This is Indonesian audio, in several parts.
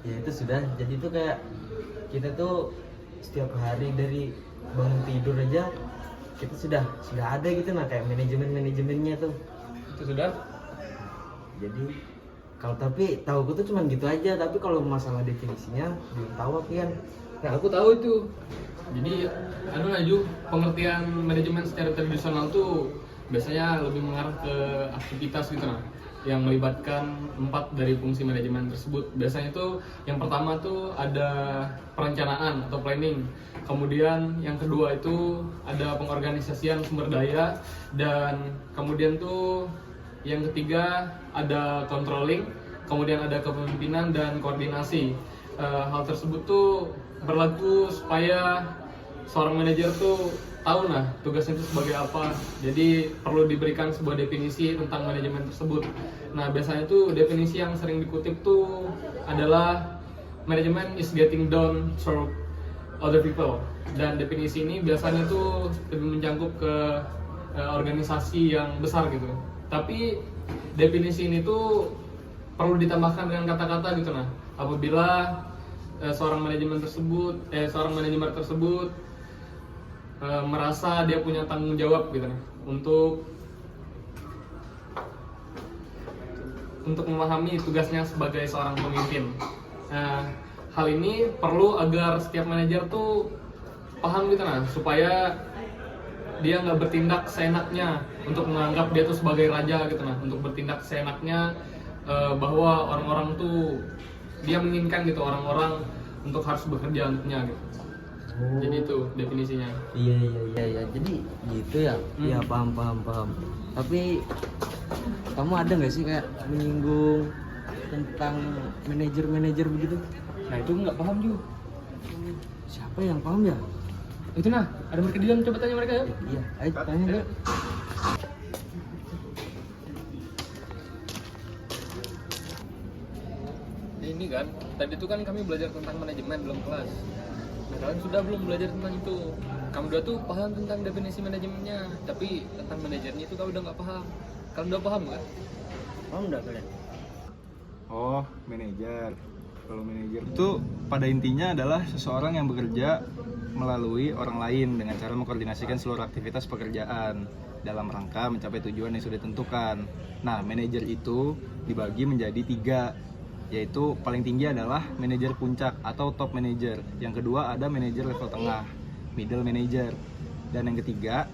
Ya itu sudah, jadi tuh kayak kita tuh setiap hari dari bangun tidur aja kita sudah ada gitu, nah kayak manajemennya tuh Itu sudah. jadi kalau tapi tahuku tuh cuman gitu aja, tapi kalau masalah definisinya belum tahu aku kan. Nah, aku tahu itu. Jadi, pengertian manajemen secara tradisional tuh biasanya lebih mengarah ke aktivitas gitu nah, yang melibatkan 4 dari fungsi manajemen tersebut. Biasanya tuh yang pertama tuh ada perencanaan atau planning. Kemudian yang kedua itu ada pengorganisasian sumber daya, dan kemudian tuh yang ketiga ada controlling, kemudian ada kepemimpinan dan koordinasi. Hal tersebut tuh berlaku supaya seorang manajer tuh tahu nah tugasnya itu sebagai apa. Jadi perlu diberikan sebuah definisi tentang manajemen tersebut. Nah, biasanya tuh definisi yang sering dikutip tuh adalah management is getting done through other people. Dan definisi ini biasanya tuh lebih mencakup ke organisasi yang besar gitu. Tapi definisi ini tuh perlu ditambahkan dengan kata-kata gitu nah. Apabila seorang manajer tersebut merasa dia punya tanggung jawab gitu nah, untuk memahami tugasnya sebagai seorang pemimpin. Hal ini perlu agar setiap manajer tuh paham gitu nah, supaya dia nggak bertindak seenaknya untuk menganggap dia tuh sebagai raja gitu nah, untuk bertindak seenaknya bahwa orang-orang tuh dia menginginkan gitu orang-orang untuk harus bekerja untuknya gitu. Jadi itu definisinya. Iya, jadi gitu ya. Iya, paham. Tapi kamu ada nggak sih kayak menyinggung tentang manajer begitu? Nah, itu nggak paham juga. Siapa yang paham ya? Itu nah, ada mereka di dalam, coba tanya mereka ya. Iya, ayo tanya deh. Ini kan, tadi itu kan kami belajar tentang manajemen dalam kelas. Nah, kalian sudah belum belajar tentang itu. Kamu udah tuh paham tentang definisi manajemennya, tapi tentang manajernya itu kamu udah nggak paham. Kalian udah paham nggak? Paham nggak kalian? Oh, manajer. Kalau manajer itu pada intinya adalah seseorang yang bekerja melalui orang lain dengan cara mengkoordinasikan seluruh aktivitas pekerjaan dalam rangka mencapai tujuan yang sudah ditentukan. Nah, manajer itu dibagi menjadi 3, yaitu paling tinggi adalah manajer puncak atau top manager. Yang kedua ada manajer level tengah, middle manager. Dan yang ketiga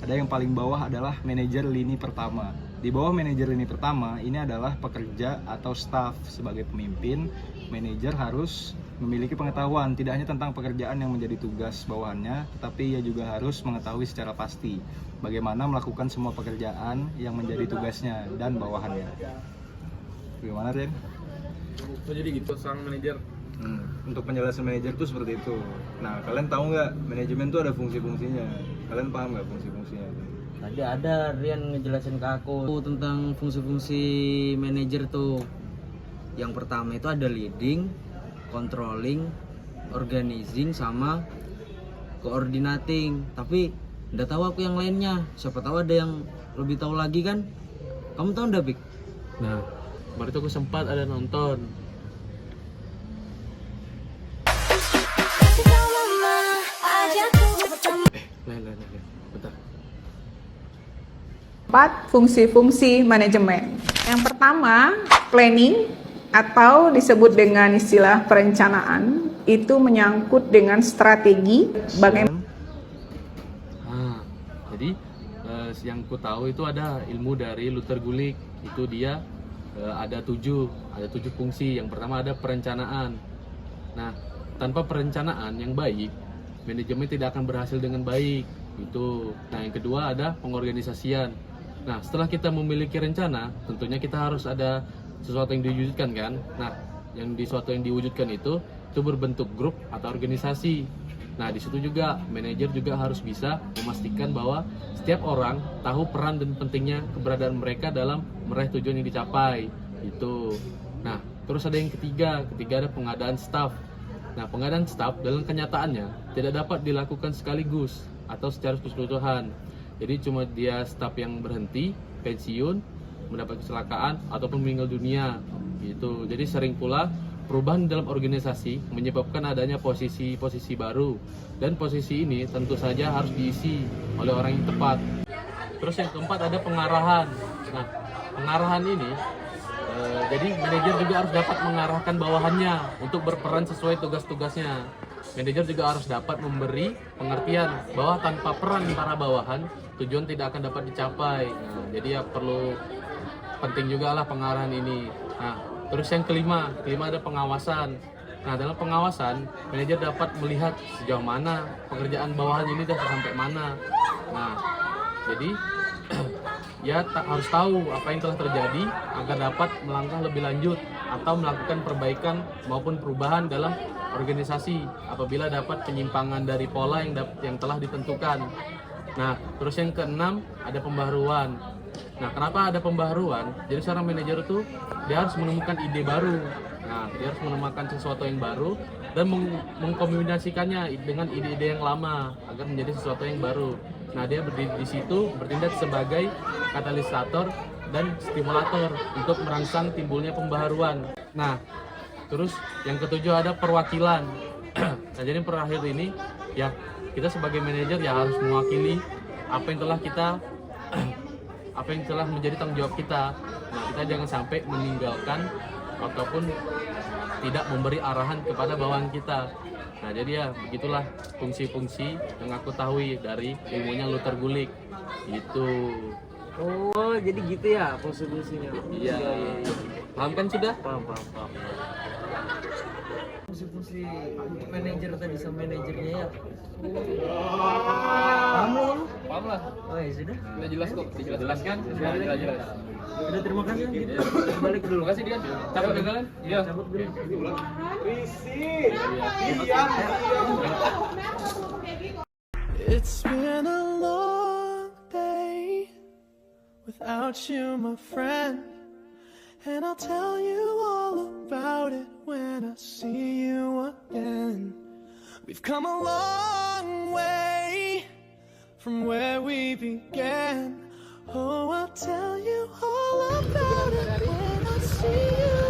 ada yang paling bawah adalah manajer lini pertama. Di bawah manajer lini pertama ini adalah pekerja atau staff. Sebagai pemimpin, manajer harus memiliki pengetahuan tidak hanya tentang pekerjaan yang menjadi tugas bawahannya, tetapi ia juga harus mengetahui secara pasti bagaimana melakukan semua pekerjaan yang menjadi tugasnya dan bawahannya. Bagaimana, Ren? Oh, jadi gitu seorang manajer. Untuk penjelasan manajer tuh seperti itu. Nah, kalian tahu nggak manajemen tuh ada fungsi-fungsinya? Kalian paham nggak fungsi-fungsinya? Tadi ada Rian ngejelasin ke aku tentang fungsi-fungsi manajer tuh. Yang pertama itu ada leading, controlling, organizing, sama coordinating. Tapi nggak tahu aku yang lainnya. Siapa tahu ada yang lebih tahu lagi kan? Kamu tahu nggak, Bik? Nah, kemarin tuh aku sempat ada nonton. Bentar. 4 fungsi-fungsi manajemen. Yang pertama, planning atau disebut dengan istilah perencanaan, itu menyangkut dengan strategi bagaimana. Jadi yang ku tahu itu ada ilmu dari Luther Gulick. Itu dia ada 7 fungsi. Yang pertama ada perencanaan. Nah, tanpa perencanaan yang baik, manajemen tidak akan berhasil dengan baik. Itu. Nah, yang kedua ada pengorganisasian. Nah, setelah kita memiliki rencana, tentunya kita harus ada sesuatu yang diwujudkan kan. Nah, sesuatu yang diwujudkan itu berbentuk grup atau organisasi. Nah, di situ juga manajer juga harus bisa memastikan bahwa setiap orang tahu peran dan pentingnya keberadaan mereka dalam meraih tujuan yang dicapai. Itu. Nah, terus ada yang ketiga ada pengadaan staf. Nah, pengadaan staf dalam kenyataannya tidak dapat dilakukan sekaligus atau secara keseluruhan. Jadi cuma dia staf yang berhenti, pensiun, mendapat kecelakaan ataupun meninggal dunia gitu. Jadi sering pula perubahan dalam organisasi menyebabkan adanya posisi-posisi baru, dan posisi ini tentu saja harus diisi oleh orang yang tepat. Terus yang keempat ada pengarahan. Nah, pengarahan ini jadi manajer juga harus dapat mengarahkan bawahannya untuk berperan sesuai tugas-tugasnya. Manajer juga harus dapat memberi pengertian bahwa tanpa peran para bawahan, tujuan tidak akan dapat dicapai. Nah, jadi ya perlu penting juga lah pengarahan ini. Nah, terus yang kelima ada pengawasan. Nah, dalam pengawasan, manajer dapat melihat sejauh mana pekerjaan bawahan ini sudah sampai mana. Nah, jadi ya harus tahu apa yang telah terjadi agar dapat melangkah lebih lanjut atau melakukan perbaikan maupun perubahan dalam organisasi apabila dapat penyimpangan dari pola yang telah ditentukan. Nah, terus yang keenam ada pembaharuan. Nah, kenapa ada pembaharuan? Jadi seorang manajer itu dia harus menemukan ide baru. Nah, dia harus menemukan sesuatu yang baru dan mengkombinasikannya dengan ide-ide yang lama agar menjadi sesuatu yang baru. Nah, dia di situ bertindak sebagai katalisator dan stimulator untuk merangsang timbulnya pembaharuan. Nah, terus yang ketujuh ada perwakilan. Nah, jadi terakhir ini ya kita sebagai manajer ya harus mewakili apa yang telah menjadi tanggung jawab kita. Nah, kita jangan sampai meninggalkan ataupun tidak memberi arahan kepada bawahan kita. Nah, jadi ya begitulah fungsi-fungsi yang aku tahu dari ilmunya Luther Gulick. Gitu. Oh, jadi gitu ya fungsi-fungsinya. Iya. Paham kan sudah? Paham. Fungsi-fungsi manajer tadi sama manajernya ya. Paham belum? Paham lah. Oh ya sudah. Udah jelas kok, dijelaskan. Sudah jelas. Udah terima kasih gitu. Balik dulu. Terima kasih dia. Cabut dulu kan? Iya. Cabut dulu. It's been a long day without you, my friend, and I'll tell you all about it when I see you again. We've come a long way from where we began. Oh, I'll tell you all about it when I see you